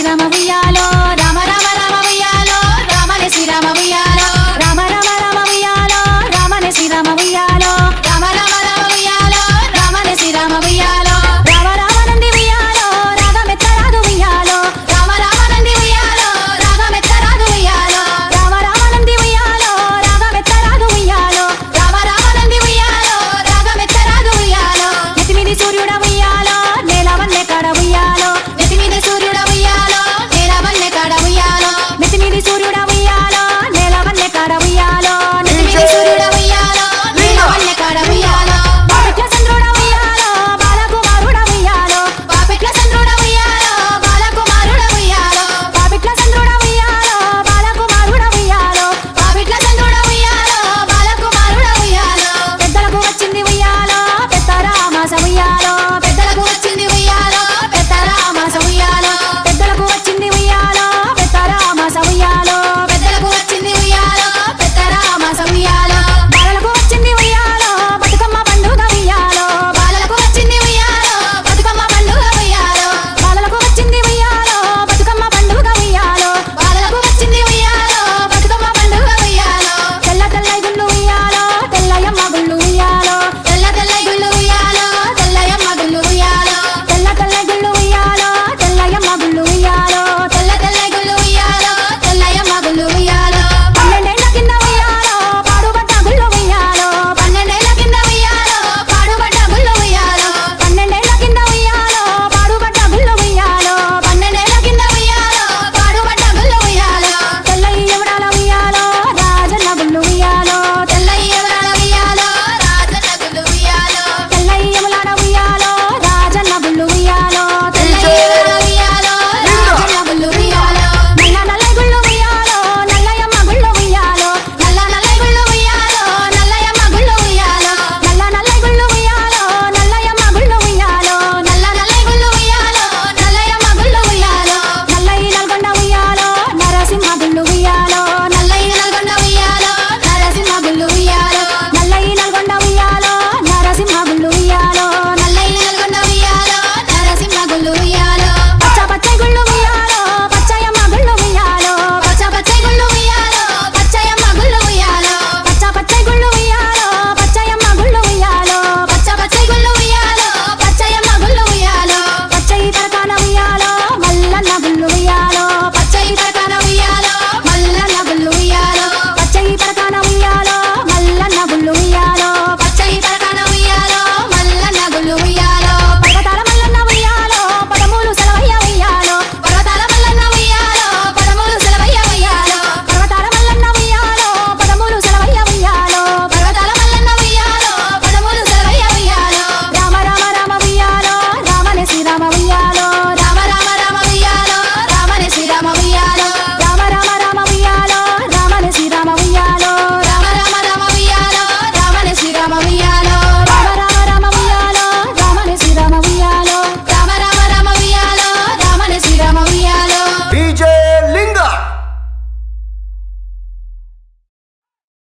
శ్రీరామ ఉయ్యాలో రామ రామ రామ ఉయ్యాలో రామనే శ్రీరామ ఉయ్యాలో రామ రామ రామ ఉయ్యాలో రామనే శ్రీరామ ఉయ్యాలో రామ రామ రామ ఉయ్యాలో రామనే శ్రీరామ ఉయ్యాలో రామ రామ నంది ఉయ్యాలో రాగమెత్తరాదు ఉయ్యాలో రామ రామ నంది ఉయ్యాలో రాగమెత్తరాదు ఉయ్యాలో రామ రామ నంది ఉయ్యాలో రాగమెత్తరాదు ఉయ్యాలో రామ రామ నంది ఉయ్యాలో రాగమెత్తరాదు ఉయ్యాలో నెత్తిమీది సూర్యుడ ఉయ్యాలో నేలవన్నె కాడ ఉయ్యాలో నెత్తిమీది సూర్యుడ ఉయ్యాలో నేలవన్నె కాడ ఉయ్యాలో నెత్తిమీది సూర్యుడ ఉయ్యాలో నేలవన్నె కాడ ఉయ్యాలో నెత్తిమీది సూర్యుడ ఉయ్యాలో నేలవన్నె కాడ ఉయ్యాలో బాపెట్ల చంద్రుడ ఉయ్యాలో బాలకుమారుడ ఉయ్యాలో బాపెట్ల చంద్రుడ ఉయ్యాలో బాలకుమారుడ ఉయ్యాలో బాపెట్ల చంద్రుడ ఉయ్యాలో బాలకుమారుడ ఉయ్యాలో బాపెట్ల చంద్రుడ ఉయ్యాలో బాలకుమారుడ ఉయ్యాలో పెద్దలకు వచ్చింది ఉయ్యాలో పెద్దరామాస ఉయ్యాలో పెద్దలకు వచ్చింది ఉయ్యాలో పెద్దరామాస ఉయ్యాలో పెద్దలకు వచ్చింది ఉయ్యాలో పెద్దరామాస ఉయ్యాలో పెద్దలకు వచ్చింది ఉయ్యాలో పెద్దరామాస ఉయ్యాలో బాలలకు వచ్చింది ఉయ్యాలో బతుకమ్మ పండుగ ఉయ్యాలో బాలలకు వచ్చింది ఉయ్యాలో బతుకమ్మ పండుగ ఉయ్యాలో బాలలకు వచ్చింది ఉయ్యాలో బతుకమ్మ పండుగ ఉయ్యాలో బాలలకు వచ్చింది ఉయ్యాలో బతుకమ్మ పండుగ ఉయ్యాలో తెల్ల తెల్ల గుళ్ళు ఉయ్యాలో తెల్లయమ్మ గుళ్ళు ఉయ్యాలో తెల్ల తెల్ల గుళ్ళు ఉయ్యాలో తెల్లయమ్మ గుళ్ళు ఉయ్యాలో తెల్ల తెల్ల గుళ్ళు ఉయ్యాలో తెల్లయమ్మ గుళ్ళు ఉయ్యాలో తెల్ల తెల్ల గుళ్ళు ఉయ్యాలో తెల్లయమ్మ గుళ్ళు ఉయ్యాలో 12 ఏళ్ల కింద ఉయ్యాలో పాడుబడ్డ గుళ్ళు ఉయ్యాలో 12 ఏళ్ల కింద ఉయ్యాలో పాడుబడ్డ గుళ్ళు ఉయ్యాలో 12 ఏళ్ల కింద ఉయ్యాలో పాడుబడ్డ గుళ్ళు ఉయ్యాలో 12 ఏళ్ల కింద ఉయ్యాలో పాడుబడ్డ గుళ్ళు ఉయ్యాలో తెల్లయి ఎవడాల ఉయ్యాలో రాజన్న గుళ్ళు ఉయ్యాలో తెల్లయి ఎవడాల ఉయ్యాలో రాజన్న గుళ్ళు ఉయ్యాలో తెల్లయి ఎవడాల ఉయ్యాలో రాజన్న గుళ్ళు ఉయ్యాలో తెల్లయి ఎవడాల ఉయ్యాలో రాజన్న గుళ్ళు ఉయ్యాలో నల్ల నల్ల గుళ్ళు ఉయ్యాలో నల్లయమ్మ గుళ్ళు ఉయ్యాలో నల్ల నల్ల గుళ్ళు ఉయ్యాలో నల్లయమ్మ గుళ్ళు ఉయ్యాలో నల్ల నల్ల గుళ్ళు ఉయ్యాలో నల్లయమ్మ గుళ్ళు ఉయ్యాలో నల్ల నల్ల గుళ్ళు ఉయ్యాలో నల్లయమ్మ గుళ్ళు ఉయ్యాలో నల్లయి నల్గొండ ఉయ్యాలో నరసింహ గుళ్ళు ఉయ్యాలో నల్లయి నల్గొండ ఉయ్యాలో నరసింహ గుళ్ళు ఉయ్యాలో నల్లయి నల్గొండ ఉయ్యాలో నరసింహ గుళ్ళు ఉయ్యాలో నల్లయి నల్గొండ ఉయ్యాలో నరసింహ గుళ్ళు ఉయ్యాలో పచ్చ పచ్చ గుళ్ళు